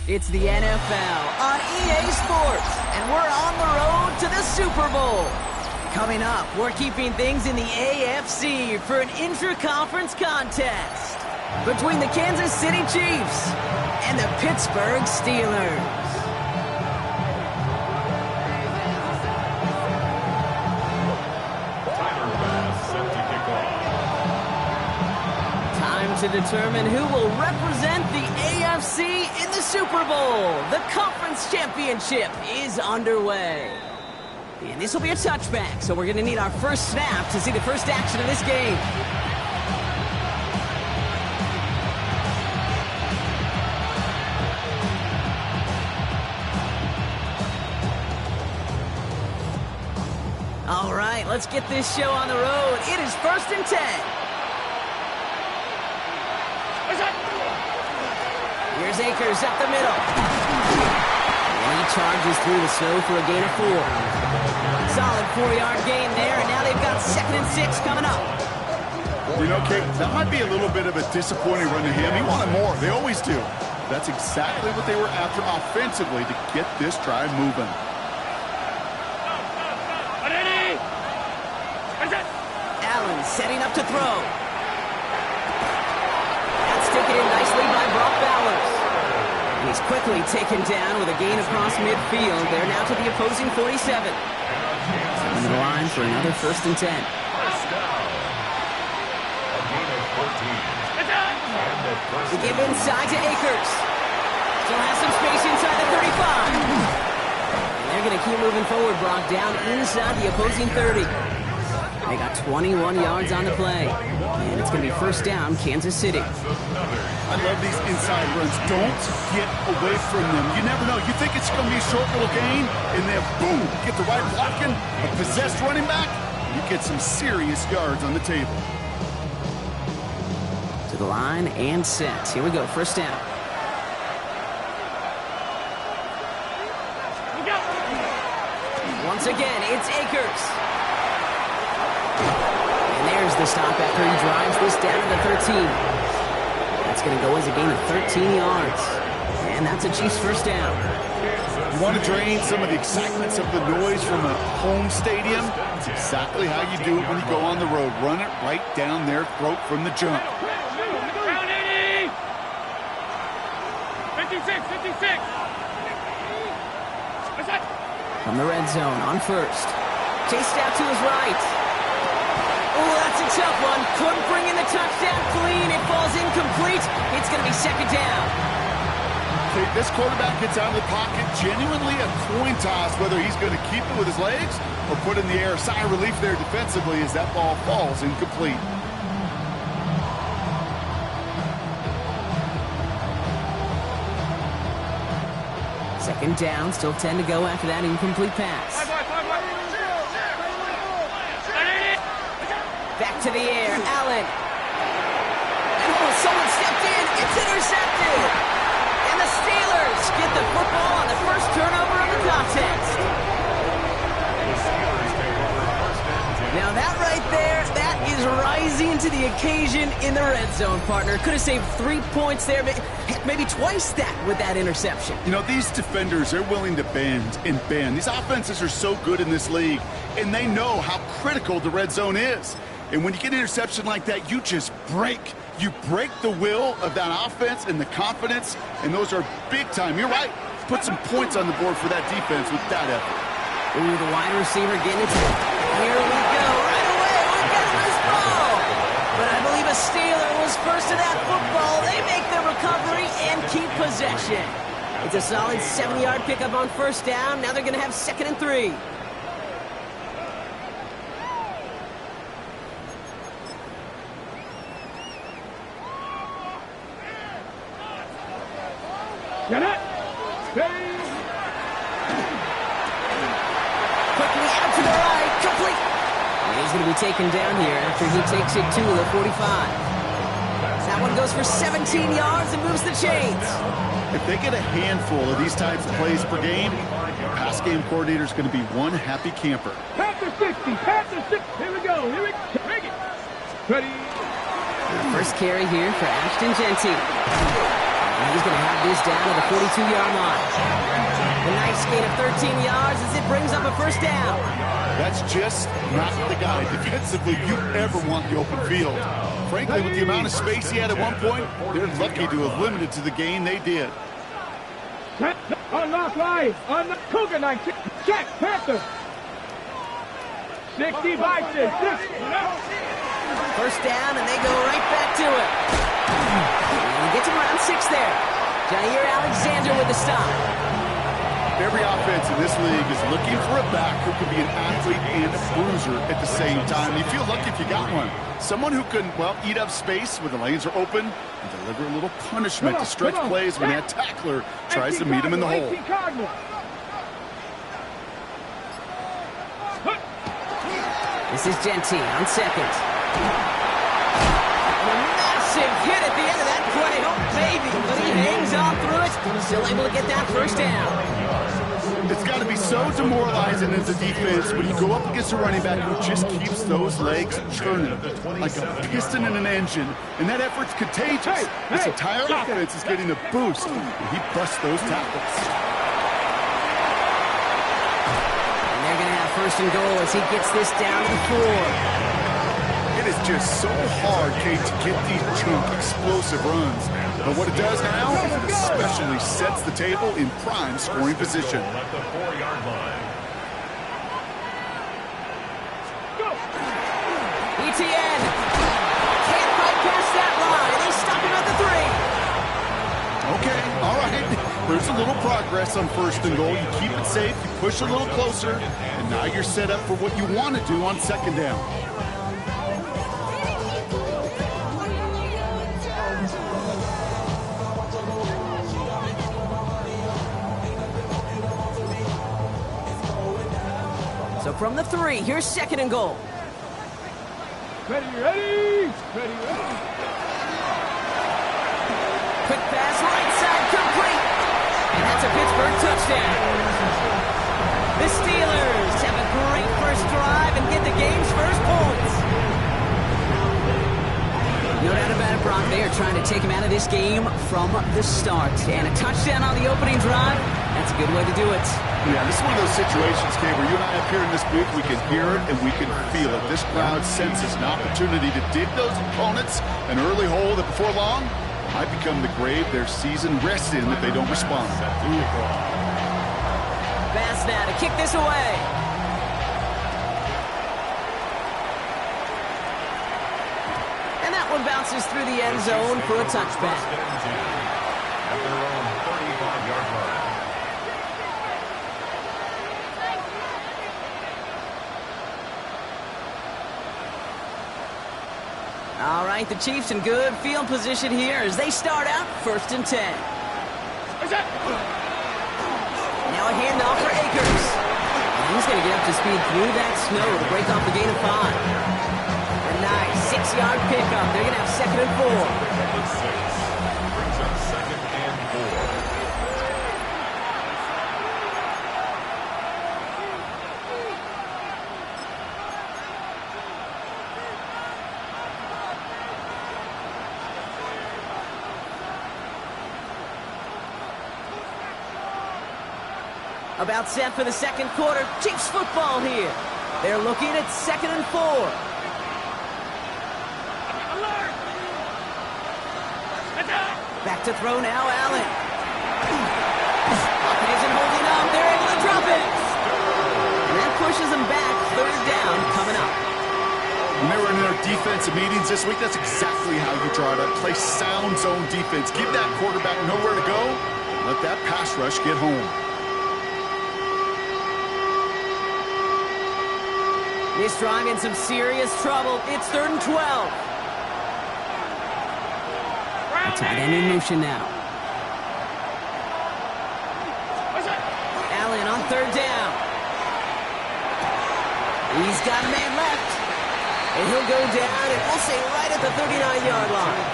It's the NFL on EA Sports, and we're on the road to the Super Bowl. Coming up, we're keeping things in the AFC for an intra-conference contest between the Kansas City Chiefs and the Pittsburgh Steelers. To determine who will represent the AFC in the Super Bowl. The conference championship is underway. And this will be a touchback, so we're going to need our first snap to see the first action of this game. All right, let's get this show on the road. It is 1st and 10. Here's Akers up the middle. And he charges through the snow for a gain of 4. Solid 4-yard gain there, and now they've got 2nd and 6 coming up. You know, Kate, that might be a little bit of a disappointing run to him. He wanted more. They always do. That's exactly what they were after offensively to get this drive moving. Allen setting up to throw. That's taken in nicely by Brock Bowers. And he's quickly taken down with a gain across midfield. They're now to the opposing 47. On the line for another 1st and 10. We give inside to Akers. Still has some space inside the 35. And they're going to keep moving forward, Brock, down inside the opposing 30. They got 21 yards on the play. And it's going to be 1st down, Kansas City. I love these inside runs. Don't get away from them. You never know. You think it's going to be a short little gain, and then boom, get the right blocking, a possessed running back, you get some serious yards on the table. To the line and set. Here we go, 1st down. Once again, it's Akers. And there's the stop after he drives this down to the 13. That's going to go as a gain of 13 yards. And that's a Chiefs 1st down. You want to drain some of the excitement, some of the noise from a home stadium? It's exactly how you do it when you go on the road. Run it right down their throat from the jump. 56. From the red zone on 1st. Chased out to his right. Oh, that's a tough one. Couldn't bring in the touchdown clean. It falls incomplete. It's going to be 2nd down. Okay, this quarterback gets out of the pocket. Genuinely a coin toss whether he's going to keep it with his legs or put in the air. A sigh of relief there defensively as that ball falls incomplete. Second down, still 10 to go after that incomplete pass. Back to the air, Allen. And someone stepped in, it's intercepted. And the Steelers get the football on the first turnover of the contest. Now that right there, that is rising to the occasion in the red zone, partner. Could have saved 3 points there, maybe twice that with that interception. You know, these defenders, they're willing to bend and bend. These offenses are so good in this league, and they know how critical the red zone is. And when you get an interception like that, you just break. You break the will of that offense and the confidence, and those are big time. You're right. Put some points on the board for that defense with that effort. Ooh, the wide receiver getting it. Here we go. Right away. Look at this ball. But I believe a Steeler was first to that football. They make the recovery and keep possession. It's a solid 70-yard pickup on 1st down. Now they're going to have 2nd and 3. Get it? Quickly out to the right. Complete. And he's going to be taken down here after he takes it to the 45. That one goes for 17 yards and moves the chains. If they get a handful of these types of plays per game, the pass game coordinator is going to be one happy camper. Pass to 60. Pass to 60. Here we go. Here we go. Take it. Ready. The first carry here for Ashton Genty. He's going to have this down to the 42-yard line. A nice gain of 13 yards as it brings up a first down. That's just not the guy defensively you ever want the open field. Frankly, with the amount of space he had at one point, they're lucky to have limited to the gain they did. Unlock line. Unlock Cougar 19. Check. Panther. 60-6. First down, and they go right back to it. And he gets him around 6 there. Jair Alexander with the stop. Every offense in this league is looking for a back who can be an athlete and a bruiser at the same time. You feel lucky if you got one. Someone who can, well, eat up space when the lanes are open and deliver a little punishment to stretch plays when that tackler tries to meet him in the hole. This is Genty on second. And a massive hit at the end of that play. Oh, baby. But he hangs on through it. Still able to get that first down. It's got to be so demoralizing as a defense when you go up against a running back who just keeps those legs churning like a piston in an engine, and that effort's contagious. This entire offense is getting a boost, and he busts those tackles. And they're going to have first and goal as he gets this down to the 4. It is just so hard, Kate, to get these chunk, explosive runs. But what it does now is it especially sets the table in prime scoring position. ETN can't quite pass that line. They stop him at the 3. Okay, all right. There's a little progress on first and goal. You keep it safe, you push a little closer, and now you're set up for what you want to do on second down. So from the 3, here's second and goal. Ready, ready. Quick pass, right side, complete. And that's a Pittsburgh touchdown. The Steelers have a great first drive and get the game's first points. No doubt about it, Brock. They are trying to take him out of this game from the start. And a touchdown on the opening drive, that's a good way to do it. Yeah, this is one of those situations, Kay, where you and I up here in this booth, we can hear it and we can feel it. This crowd senses an opportunity to dig those opponents an early hole that before long might become the grave their season rests in if they don't respond. Pass now to kick this away. And that one bounces through the end zone for a touchback. At their own 35-yard line. All right, the Chiefs in good field position here as they start out first and 10. Now a handoff for Akers. And he's going to get up to speed through that snow to break off the gain of 5. A nice 6-yard pickup. They're going to have second and 4. Brings up second and 4. About set for the second quarter. Chiefs football here. They're looking at second and 4. Back to throw now, Allen. Pocket isn't holding up. They're able to drop it. And that pushes them back. Third down coming up. When they were in their defensive meetings this week, that's exactly how you try to play sound zone defense. Give that quarterback nowhere to go. Let that pass rush get home. This drive in some serious trouble. It's third and 12. The tight end in motion now. Allen on third down. He's got a man left. And he'll go down, and we'll say right at the 39-yard line.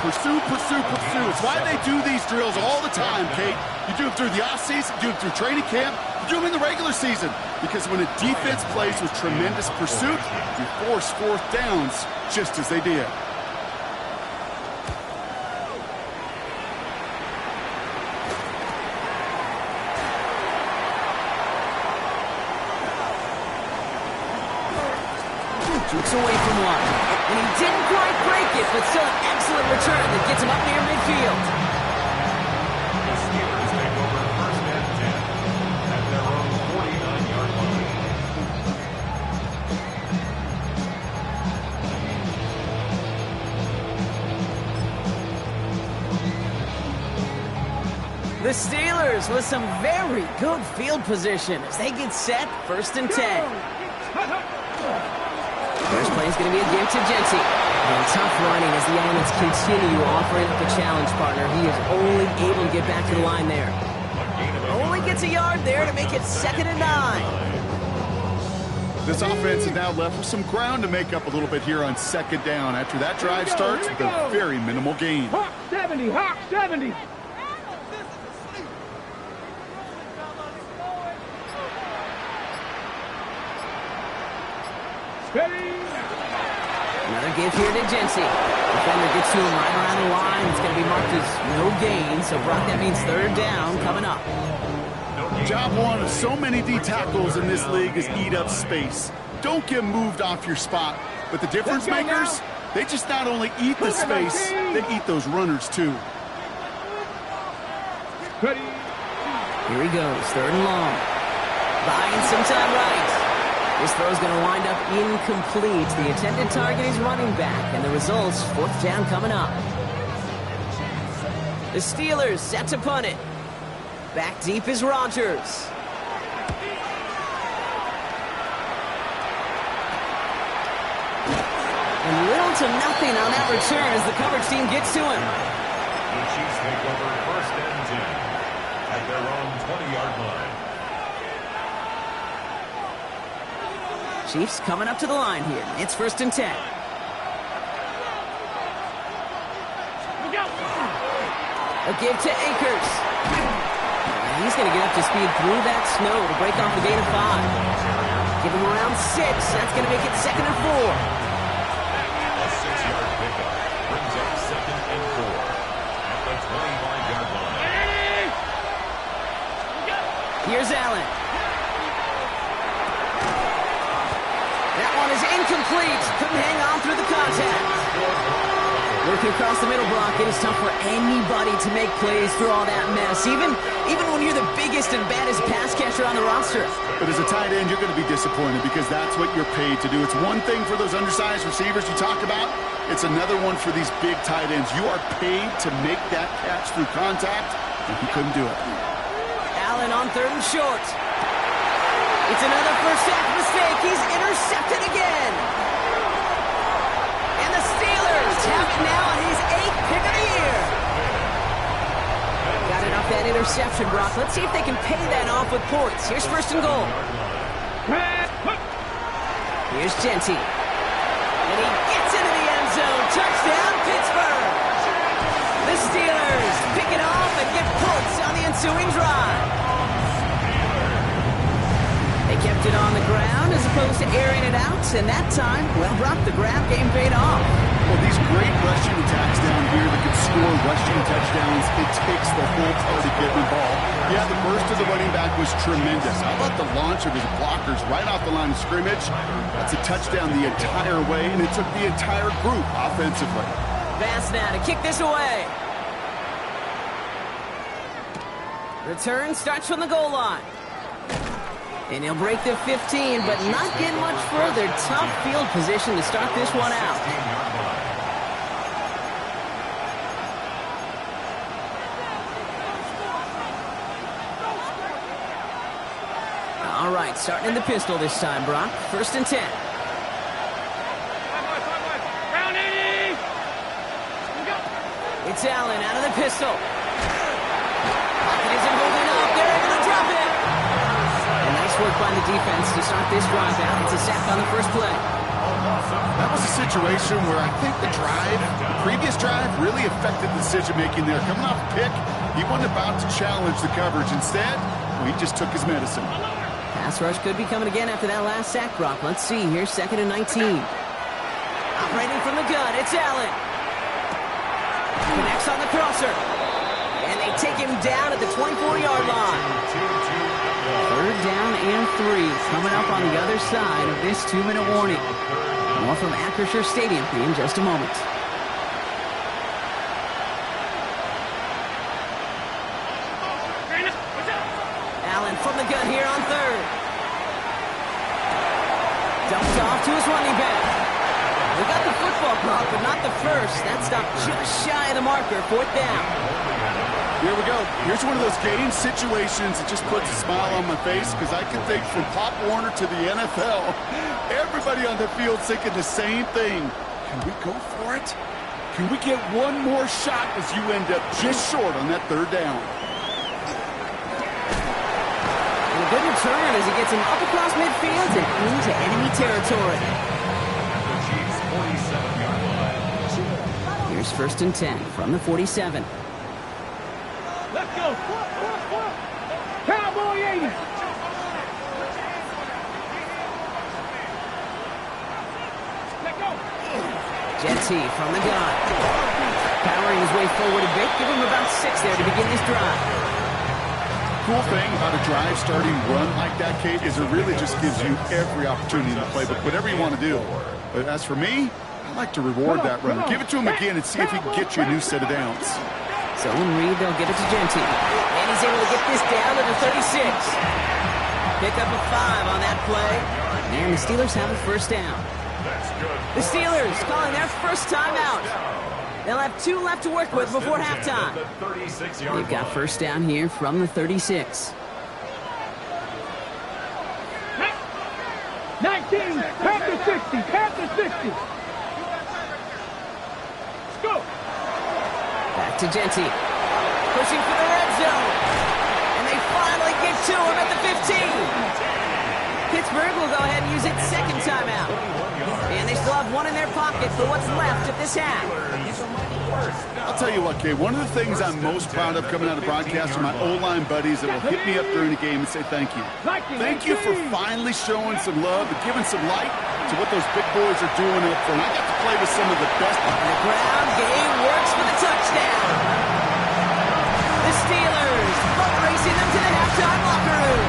Pursue, pursue, pursue. It's why they do these drills all the time, Kate. You do them through the offseason, you do them through training camp, you do them in the regular season. Because when a defense plays with tremendous pursuit, you force fourth downs just as they did. Jukes away from one. And he didn't quite break it, but still an excellent return that gets him up near midfield. The Steelers take over first and 10 at their own 49-yard line. The Steelers with some very good field position as they get set, first and 10. First play is going to be a give to Genty. And tough running as the elements continue offering up a challenge partner. He is only able to get back to the line there. Only gets a yard there to make it 2nd and 9. This offense is now left with some ground to make up a little bit here on 2nd down after that drive starts with a very minimal gain. Hawk 70, Hawk 70. Another give here to Genty. Defender gets to him right around the line. It's going to be marked as no gain. So, Brock, that means 3rd down coming up. Job one of so many D tackles in this league is eat up space. Don't get moved off your spot. But the difference makers, they just not only eat the space, they eat those runners too. Here he goes, 3rd and long. Buying some time right. This throw is going to wind up incomplete. The intended target is running back, and the results, 4th down coming up. The Steelers set to punt it. Back deep is Rodgers. And little to nothing on that return as the coverage team gets to him. The Chiefs take over first and 10 at their own 20-yard line. Chiefs coming up to the line here. It's 1st and 10. A give to Akers. And he's going to get up to speed through that snow to break off the gain of 5. Give him around 6. That's going to make it 2nd and 4. A 6-yard pickup brings up 2nd and 4 at the 25-yard line. Here's Allen. That one is incomplete. Couldn't hang on through the contact. Working across the middle block, it is tough for anybody to make plays through all that mess, even when you're the biggest and baddest pass catcher on the roster. But as a tight end, you're going to be disappointed because that's what you're paid to do. It's one thing for those undersized receivers you talk about. It's another one for these big tight ends. You are paid to make that catch through contact, and he couldn't do it. Allen on 3rd and short. It's another first half mistake. He's intercepted again. And the Steelers have it now on his 8th pick of the year. Got it off that interception, Brock. Let's see if they can pay that off with points. Here's 1st and goal. Here's Genty. And he gets into the end zone. Touchdown, Pittsburgh. The Steelers pick it off and get points on the ensuing drive. They kept it on the ground as opposed to airing it out, and that time, well, Brock, the grab game paid off. Well, these great rushing attacks down here that can score rushing touchdowns, it takes the whole party getting involved. Yeah, the burst of the running back was tremendous. How about the launch of his blockers right off the line of scrimmage? That's a touchdown the entire way, and it took the entire group offensively. Vance now to kick this away. Return starts from the goal line. And he'll break the 15, but not get much further. Tough field position to start this one out. All right, starting in the pistol this time, Brock. 1st and 10. It's Allen out of the pistol. Pocket isn't holding up. They're able to drop it. Work by the defense to start this drive out. It's a sack on the first play. That was a situation where I think the previous drive, really affected the decision-making there. Coming off a pick, he wasn't about to challenge the coverage. Instead, he just took his medicine. Pass rush could be coming again after that last sack, Brock. Let's see. Here's 2nd and 19. Operating from the gun, it's Allen. Connects on the crosser. And they take him down at the 24-yard line. 3rd down and 3 coming up on the other side of this 2-minute warning. More from Acrisure Stadium in just a moment. Allen from the gun here on third. Dumped off to his running back. We got the football block, but not the first. That stopped just shy of the marker. Fourth down. Here we go. Here's one of those game situations that just puts a smile on my face because I can think from Pop Warner to the NFL, everybody on the field thinking the same thing. Can we go for it? Can we get one more shot as you end up just short on that third down? And a good return as he gets him up across midfield and into enemy territory. Here's 1st and 10 from the 47. Let's go. Cowboy 80. Let's go. Jetty from the gun. Powering his way forward a bit. Give him about 6 there to begin this drive. Cool thing about a drive starting run like that, Kate, is it really just gives you every opportunity in the playbook, whatever you want to do. But as for me, I like to reward that runner. Give it to him again and see if he can get you a new set of downs. So in Reed, they'll give it to Genty. And he's able to get this down to the 36. Pick up a 5 on that play. And the Steelers have a first down. The Steelers calling their first timeout. They'll have 2 left to work with before halftime. They've got first down here from the 36. 19, Panther 60, Panther 60. Let's go. Back to Genty. Pushing for the red zone. And they finally get to him at the 15. Pittsburgh will go ahead and use its second timeout. And they still have 1 in their pocket for what's left of this half. I'll tell you what, Kate, one of the things I'm most proud of coming out of broadcast are my O-line buddies that will hit me up during the game and say thank you. Thank you for finally showing some love and giving some light to what those big boys are doing up front. I got to play with some of the best. The ground game works for the touchdown. The Steelers boat racing them to the halftime locker room.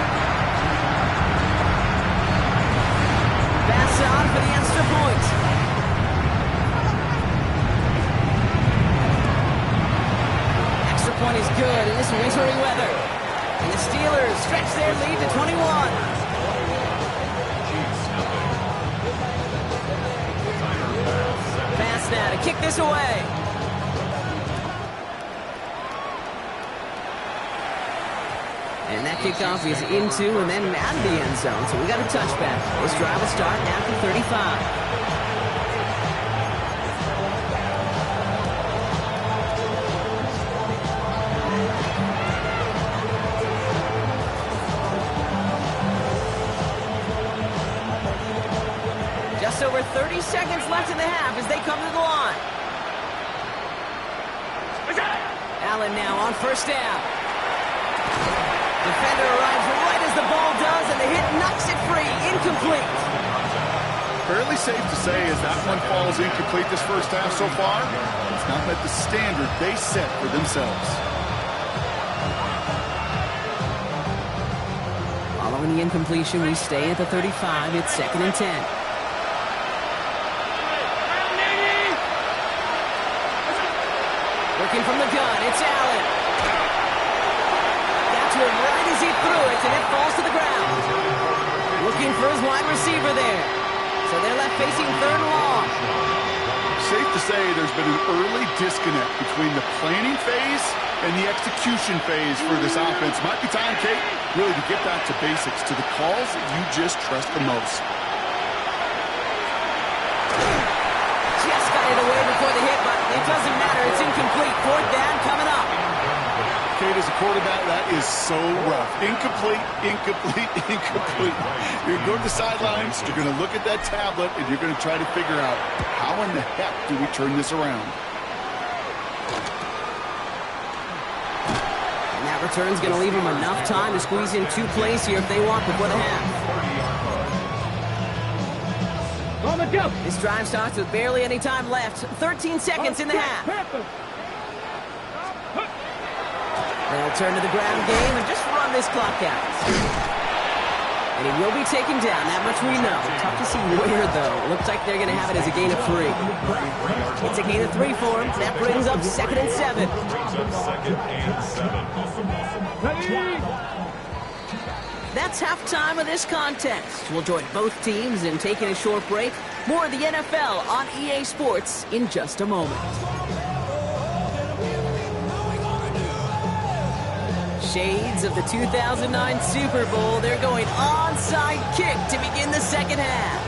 Pass on for the extra point. Extra point is good in this wintry weather. And the Steelers stretch their lead to 21. Pass now to kick this away. And that kickoff is into and then out of the end zone. So we got a touchback. This drive will start after 35. Just over 30 seconds left in the half as they come to the line. Allen now on first down. Defender arrives right as the ball does, and the hit knocks it free. Incomplete. Fairly safe to say as that one falls incomplete this first half so far, it's not met the standard they set for themselves. Following the incompletion, we stay at the 35. It's 2nd and 10. Working from the gun, it's Allen. Got to him right as he threw it, and it falls to the ground. Looking for his wide receiver there. So they're left facing 3rd and long. Safe to say there's been an early disconnect between the planning phase and the execution phase for this offense. Might be time, Kate, really to get back to basics, to the calls that you just trust the most. Just got it away before the hit, but it doesn't matter. It's incomplete. 4th down coming up. Kate, as a quarterback, that is so rough. Incomplete, incomplete, incomplete. You're going to go to the sidelines, you're going to look at that tablet, and you're going to try to figure out how in the heck do we turn this around. And that return's going to leave them enough time to squeeze in 2 plays here if they want before the half. On the jump. This drive starts with barely any time left. 13 seconds in the half. They'll turn to the ground game and just run this clock out. And he will be taken down, that much we know. Tough to see where, though. Looks like they're going to have it as a gain of 3. It's a gain of 3 for him. That brings up 2nd and 7. That's halftime of this contest. We'll join both teams in taking a short break. More of the NFL on EA Sports in just a moment. Shades of the 2009 Super Bowl. They're going onside kick to begin the second half.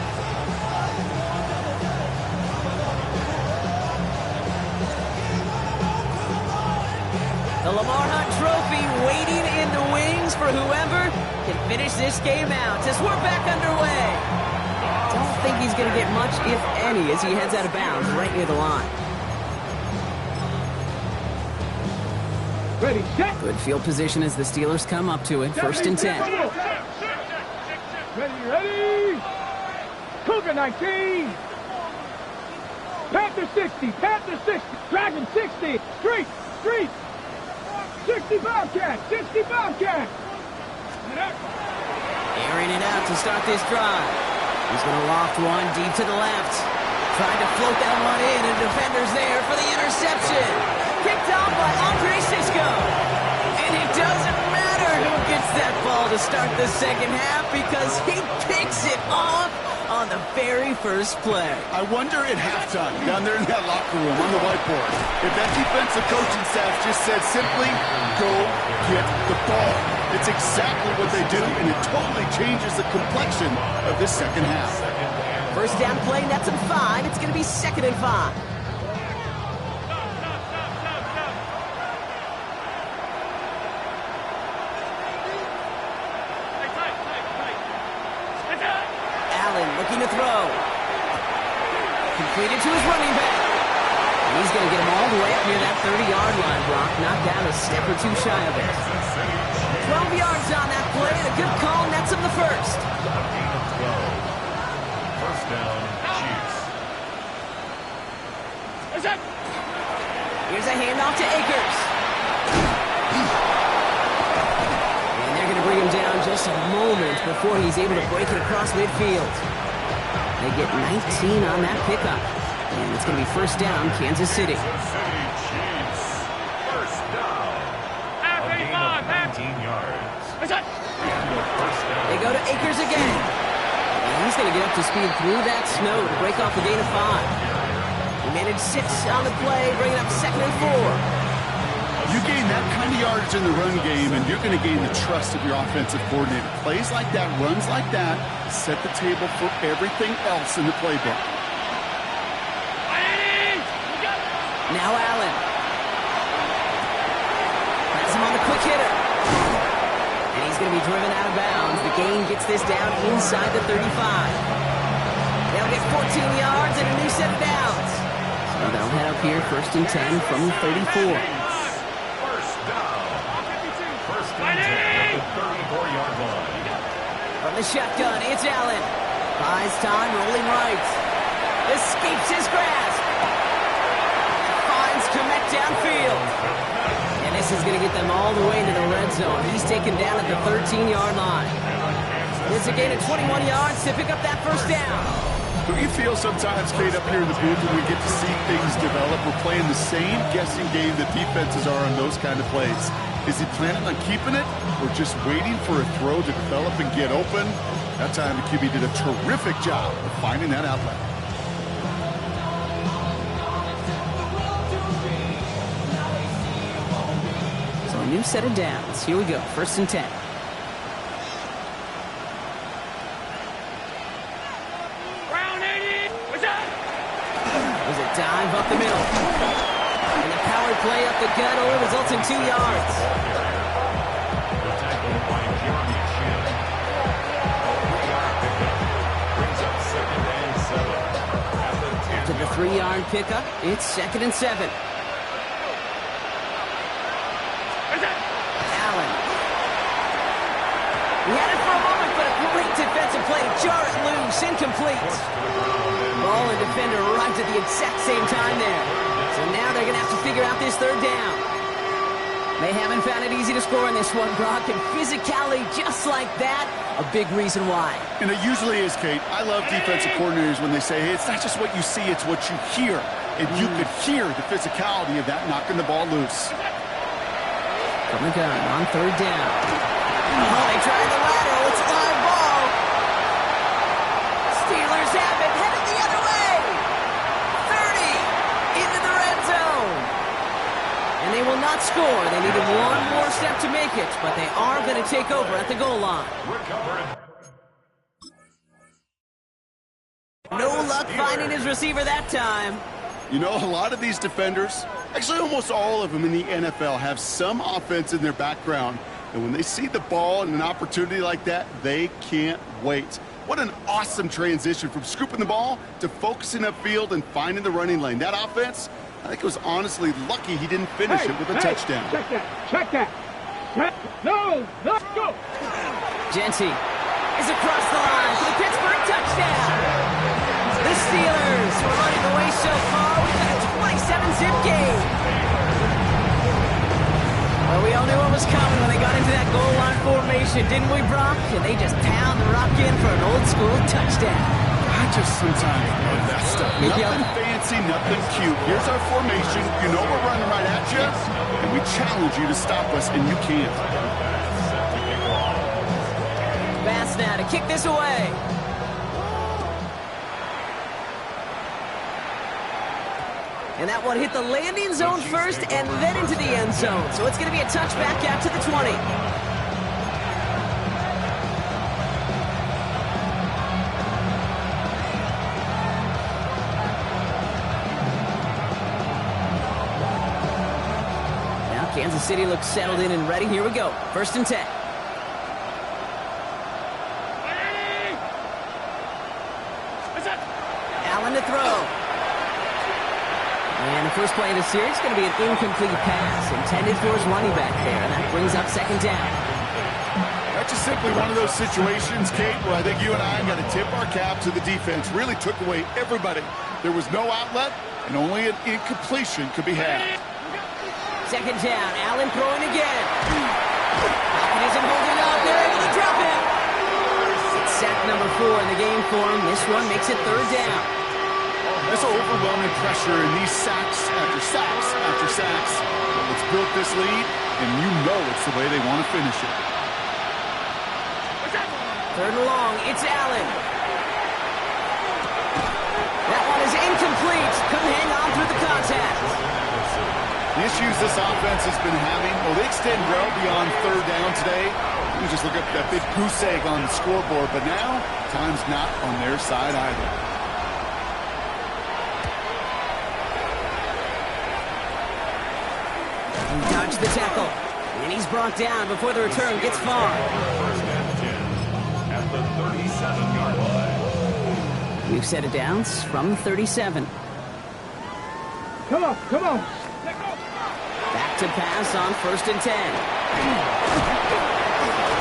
The Lamar Hunt Trophy waiting in the wings for whoever can finish this game out as we're back underway. Don't think he's going to get much, if any, as he heads out of bounds right near the line. Ready, set. Good field position as the Steelers come up to it. 1st and 10. Ready. Cougar 19. Panther 60. Panther 60. Dragon 60. Street. 60 Bobcat. 60 Bobcat. Airing it out to start this drive. He's going to loft one deep to the left. Trying to float that one in, and defender's there for the interception. Picked off by Andre Sisco. And it doesn't matter who gets that ball to start the second half because he picks it off on the very first play. I wonder at halftime, down there in that locker room on the whiteboard, if that defensive coaching staff just said simply, go get the ball. It's exactly what they do, and it totally changes the complexion of this second half. First down play, nets him 5. It's going to be 2nd and 5. Looking to throw. Completed to his running back. And he's going to get him all the way up near that 30-yard line block. Knocked down a step or two shy of it. 12 yards on that play, and a good call nets him the first. First down, Chiefs. Here's a handoff to Akers. And they're going to bring him down just a moment before he's able to break it across midfield. They get 19 on that pickup. And it's going to be first down, Kansas City. Chiefs. First down. A gain of 19 yards. They go to Akers again. And he's going to get up to speed through that snow to break off a gain of 5. He managed 6 on the play, bringing up 2nd and 4. You gain that kind of yardage in the run game, and you're going to gain the trust of your offensive coordinator. Plays like that, runs like that, set the table for everything else in the playbook. Now Allen. Has him on the quick hitter. And he's going to be driven out of bounds. The gain gets this down inside the 35. They'll get 14 yards and a new set of downs. So they'll head up here 1st and 10 from the 34. From the shotgun, it's Allen. Buys time, rolling right. Escapes his grasp. Finds Komet downfield. And this is going to get them all the way into the red zone. He's taken down at the 13-yard line. It's a gain of 21 yards to pick up that first down. Do you feel sometimes, Kate, up here in the booth when we get to see things develop? We're playing the same guessing game that defenses are on those kind of plays. Is he planning on keeping it or just waiting for a throw to develop and get open? That time the QB did a terrific job of finding that outlet. So a new set of downs. Here we go. 1st and 10. There's a dive up the middle. And the power play up the gut only results in 2 yards. The tackle by Jeremy Chin. Brings up 2nd and 7. After the 3-yard pickup, it's 2nd and 7. Allen. He had it for a moment, but a great defensive play to jar it loose, incomplete. Ball and defender arrived at the exact same time there. So now they're going to have to figure out this 3rd down. They haven't found it easy to score in this one, Brock, and physicality just like that, a big reason why. And it usually is, Kate. I love defensive coordinators when they say, hey, it's not just what you see, it's what you hear. And you could hear the physicality of that knocking the ball loose. From the gun on third down. Oh, they tried the lateral. It's a live ball. Steelers have it, headed the other way. 30 into the red zone. And they will not score. They needed one more step to make it, but they are going to take over at the goal line. No luck finding his receiver that time. You know, a lot of these defenders, actually almost all of them in the NFL, have some offense in their background. And when they see the ball and an opportunity like that, they can't wait. What an awesome transition from scooping the ball to focusing upfield and finding the running lane. That offense, I think it was honestly lucky he didn't finish it with a touchdown. Check that. Check that. No, let's go. Genty is across the line for the Pittsburgh touchdown. The Steelers were running away so far with a 27-zip game. Well, we all knew what was coming when they got into that goal line formation, didn't we, Brock? And they just pound the rock in for an old-school touchdown. I just sometimes love that stuff. Nothing fancy, nothing cute. Here's our formation. You know we're running right at you, and we challenge you to stop us, and you can't. Bass now to kick this away. And that one hit the landing zone first and then into the end zone. So it's going to be a touchback out to the 20. Now Kansas City looks settled in and ready. Here we go. 1st and 10. Allen to throw. And the first play of the series is going to be an incomplete pass intended for his running back there. And that brings up 2nd down. That's just simply one of those situations, Kate, where I think you and I got to tip our cap to the defense. Really took away everybody. There was no outlet, and only an incompletion could be had. 2nd down. Allen throwing again. He isn't holding up. They're able to drop it. It's sack number 4 in the game for him. This one makes it 3rd down. This overwhelming pressure and these sacks after sacks after sacks. It's built this lead, and you know it's the way they want to finish it. 3rd and long. It's Allen. That one is incomplete. Couldn't hang on through the contact. The issues this offense has been having, well, they extend well beyond 3rd down today. You just look up that big goose egg on the scoreboard, but now time's not on their side either. He dodged the tackle, and he's brought down before the return gets far. 1st and 10 at the 37-yard line. We've set it down from 37. Come on, come on. Back to pass on 1st and 10.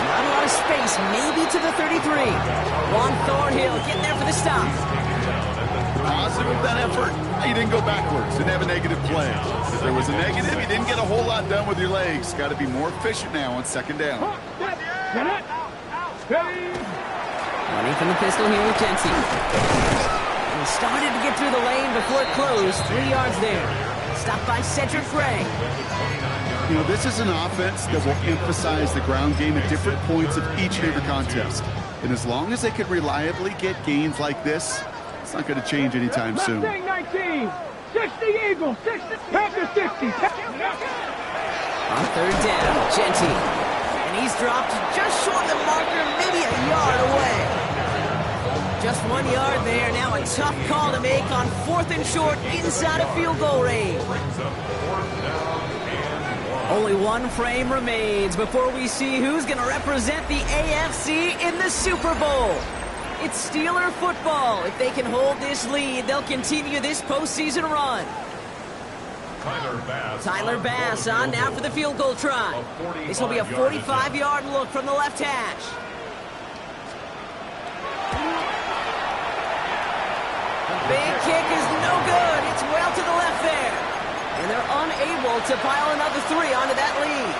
Not a lot of space, maybe to the 33. Juan Thornhill getting there for the stop. Positive of that effort, you didn't go backwards, didn't have a negative play. If there was a negative, you didn't get a whole lot done with your legs. Got to be more efficient now on 2nd down. Running from the pistol here with Genty. He started to get through the lane before it closed. 3 yards there. Stopped by Cedric Gray. You know, this is an offense that will emphasize the ground game at different points of each and every contest. And as long as they can reliably get gains like this, it's not going to change anytime soon. 19, 60 Eagles, 60, Packers 60. On 3rd down, Genty. And he's dropped just short of the marker, maybe a yard away. Just 1 yard there. Now a tough call to make on 4th and short inside of field goal range. Only one frame remains before we see who's going to represent the AFC in the Super Bowl. It's Steeler football. If they can hold this lead, they'll continue this postseason run. Tyler Bass on now for the field goal try. This will be a 45-yard look from the left hash. The big kick is no good. It's well to the left there. And they're unable to pile another 3 onto that lead.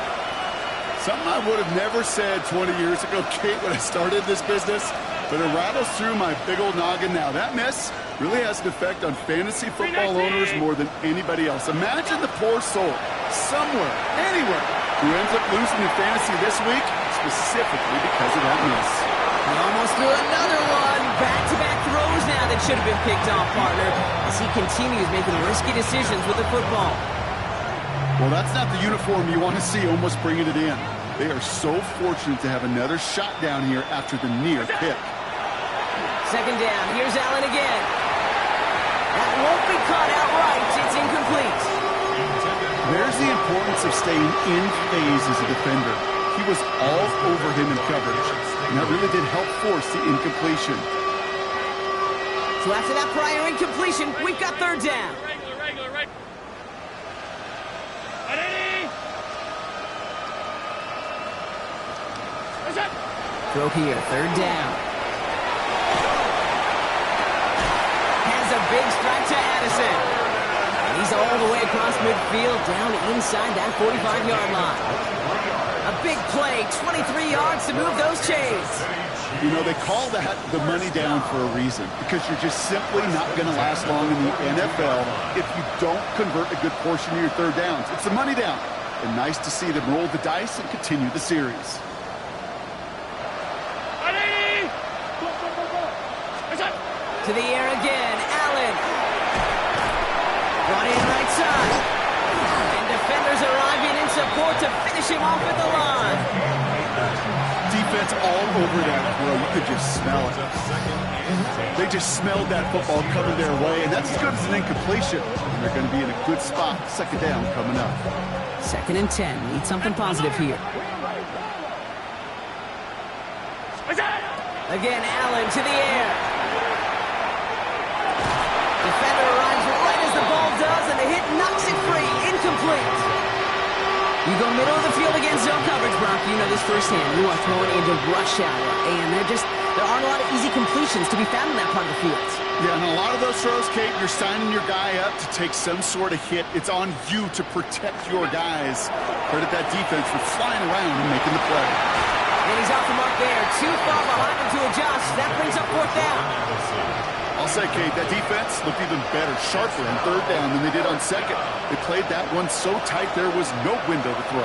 Something I would have never said 20 years ago, Kate, when I started this business, but it rattles through my big old noggin now. That miss really has an effect on fantasy football owners more than anybody else. Imagine the poor soul somewhere, anywhere, who ends up losing in fantasy this week specifically because of that miss. He almost threw another one. Back-to-back throws now that should have been picked off, partner, as he continues making risky decisions with the football. Well, that's not the uniform you want to see almost bringing it in. They are so fortunate to have another shot down here after the near pick. Second down. Here's Allen again. That won't be caught outright. It's incomplete. There's the importance of staying in phase as a defender. He was all over him in coverage, and that really did help force the incompletion. So after that prior incompletion, we've got third down. Regular. Throw here, third down. Has a big strike to Addison. And he's all the way across midfield, down inside that 45-yard line. A big play, 23 yards to move those chains. You know, they call that the money down for a reason, because you're just simply not going to last long in the NFL if you don't convert a good portion of your third downs. It's the money down. And nice to see them roll the dice and continue the series. To the air again, Allen. Brought in right side. And defenders arriving in support to finish him off at the line. Defense all over that throw. You could just smell it. They just smelled that football coming their way, and that's as good as an incompletion. And they're going to be in a good spot. Second down coming up. 2nd and 10. Need something positive here. Again, Allen to the air. Defender arrives right as the ball does, and the hit knocks it free. Incomplete. You go middle of the field against zone coverage, Brock. You know this firsthand. You are throwing into rush hour, and there aren't a lot of easy completions to be found in that part of the field. Yeah, and a lot of those throws, Kate, you're signing your guy up to take some sort of hit. It's on you to protect your guys. Credit that defense for flying around and making the play. And he's off the mark there. Too far behind him to adjust. That brings up fourth down. I'll say, Kate, that defense looked even better, sharper on third down than they did on second. They played that one so tight there was no window to throw.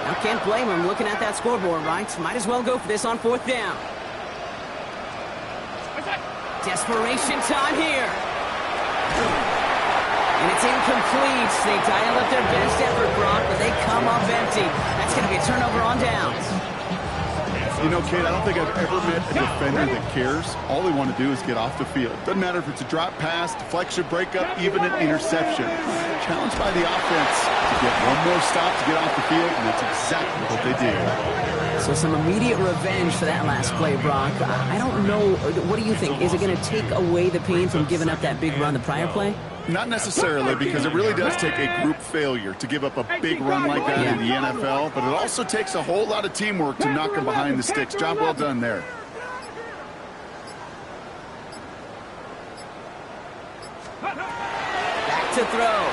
Now can't blame him looking at that scoreboard, right? Might as well go for this on fourth down. Desperation time here. And it's incomplete. They dial up their best effort, Brock, but they come up empty. That's going to be a turnover on downs. You know, Kate, I don't think I've ever met a defender that cares. All they want to do is get off the field. Doesn't matter if it's a drop pass, deflection, breakup, even an interception. Challenged by the offense to get one more stop to get off the field, and that's exactly what they did. So some immediate revenge for that last play, Brock. I don't know. What do you think? Is it going to take away the pain from giving up that big run the prior play? Not necessarily, because it really does take a group failure to give up a big run like that in the NFL, but it also takes a whole lot of teamwork to knock them behind the sticks. Job well done there. Back to throw.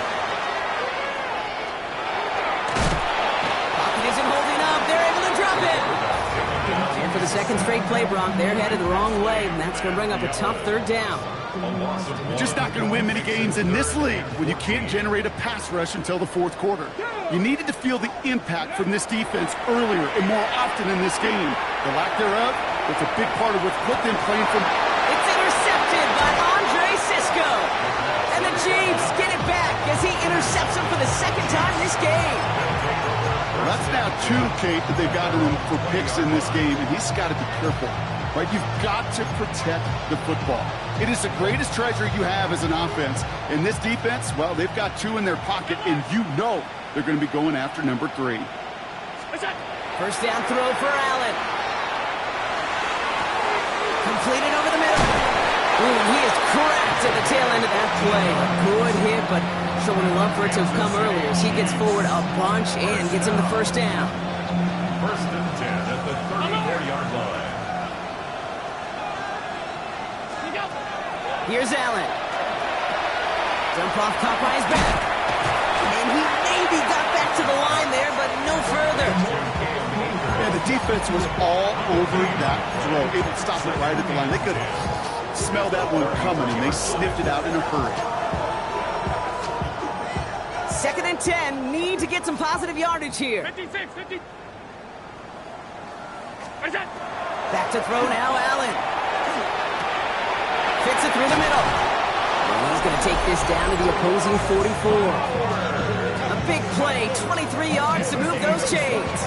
Pocket isn't holding up. They're able to drop it. And for the second straight play, Brock, they're headed the wrong way, and that's going to bring up a tough third down. You're just not going to win many games in this league when you can't generate a pass rush until the fourth quarter. You needed to feel the impact from this defense earlier and more often in this game. The lack thereof, that's a big part of what's put them playing from... It's intercepted by Andre Sisco. And the Chiefs get it back as he intercepts him for the second time this game. Well, that's now 2, Kate, that they've gotten him for picks in this game, and he's got to be careful. Right? You've got to protect the football. It is the greatest treasure you have as an offense. And this defense, well, they've got 2 in their pocket, and you know they're going to be going after number 3. First down throw for Allen. Completed over the middle. Ooh, he is cracked at the tail end of that play. A good hit, but sure would have loved for it to have come earlier. As he gets forward a bunch and gets him the first down. First and 10 at the 34-yard line. Here's Allen. Dump Handoff caught by his back. And he maybe got back to the line there, but no further. Yeah, the defense was all over that throw, able to stop it right at the line. They could smell that one coming, and they sniffed it out in a hurry. 2nd and 10. Need to get some positive yardage here. 56, 50. Back to throw now, Allen. Fits it through the middle. And he's going to take this down to the opposing 44. A big play, 23 yards to move those chains.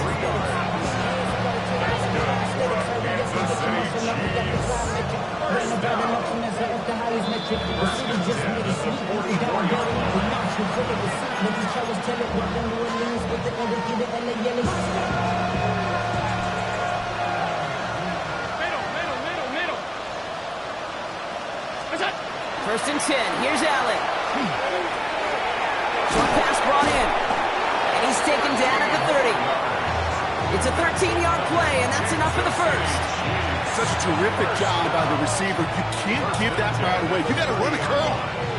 First and 10. Here's Allen. Short pass brought in. And he's taken down at the 30. It's a 13-yard play, and that's enough for the first. Such a terrific job by the receiver. You can't give that right away. You got to run a curl.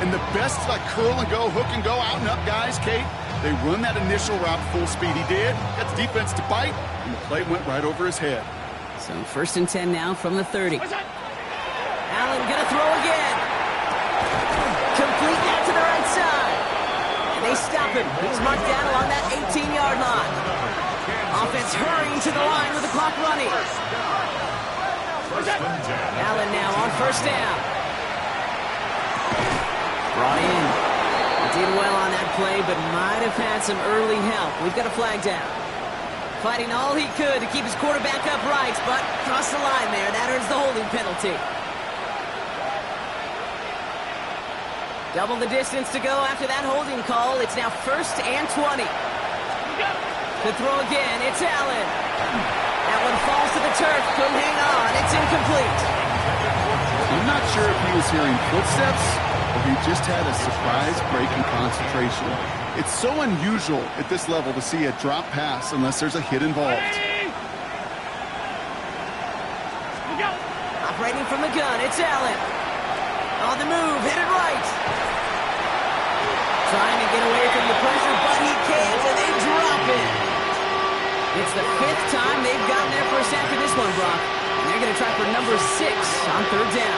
And the best, like curl and go, hook and go, out and up guys, Kate. They run that initial route full speed. He did. Got the defense to bite, and the play went right over his head. So first and 10 now from the 30. Allen gonna throw again. Complete that to the right side. And they stop him. He's marked down along that 18-yard line. Offense hurrying to the line with the clock running. Allen now on first down. Brought in. Did well on that play, but might have had some early help. We've got a flag down. Fighting all he could to keep his quarterback upright, but crossed the line there. That earns the holding penalty. Double the distance to go after that holding call. It's now 1st and 20. The throw again. It's Allen. That one falls to the turf. Couldn't hang on. It's incomplete. I'm not sure if he was hearing footsteps or he just had a surprise break in concentration. It's so unusual at this level to see a drop pass unless there's a hit involved. Operating from the gun. It's Allen. On the move. Hit it right. Trying to get away from the pressure, but he can't, and they drop it. It's the 5th time they've gotten there for a sack in this one, Brock. And they're going to try for number 6 on 3rd down.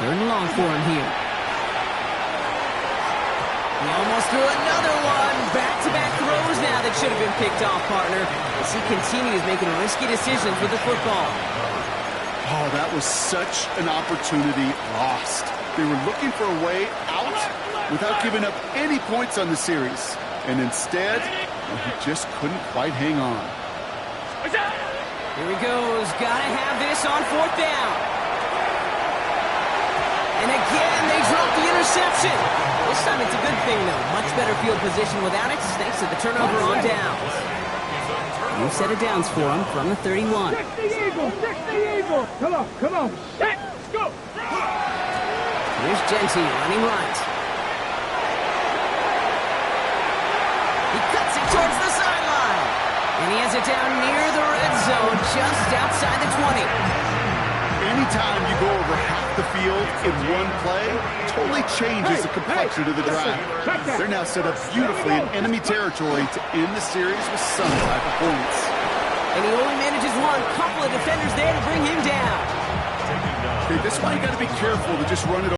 Third and long for him here. He almost threw another one. Back-to-back throws now that should have been picked off, partner, as he continues making risky decisions with the football. Oh, that was such an opportunity lost. They were looking for a way out without giving up any points on the series. And instead, he just couldn't quite hang on. Here he goes. Gotta have this on 4th down. And again, they drop the interception. This time it's a good thing, though. Much better field position without it, thanks to the turnover on downs. New set of downs for him from the 31. Check the eagle. Check the eagle. Come on. Set. Go. Here's Genty running right. He cuts it towards the sideline. And he has it down near the red zone, just outside the 20. Anytime you go over half the field in one play, totally changes the complexion of the drive. They're now set up beautifully in enemy territory to end the series with some type of points. And he only manages one. Couple of defenders there to bring him down. Okay, this is why you got to be careful to just run it over.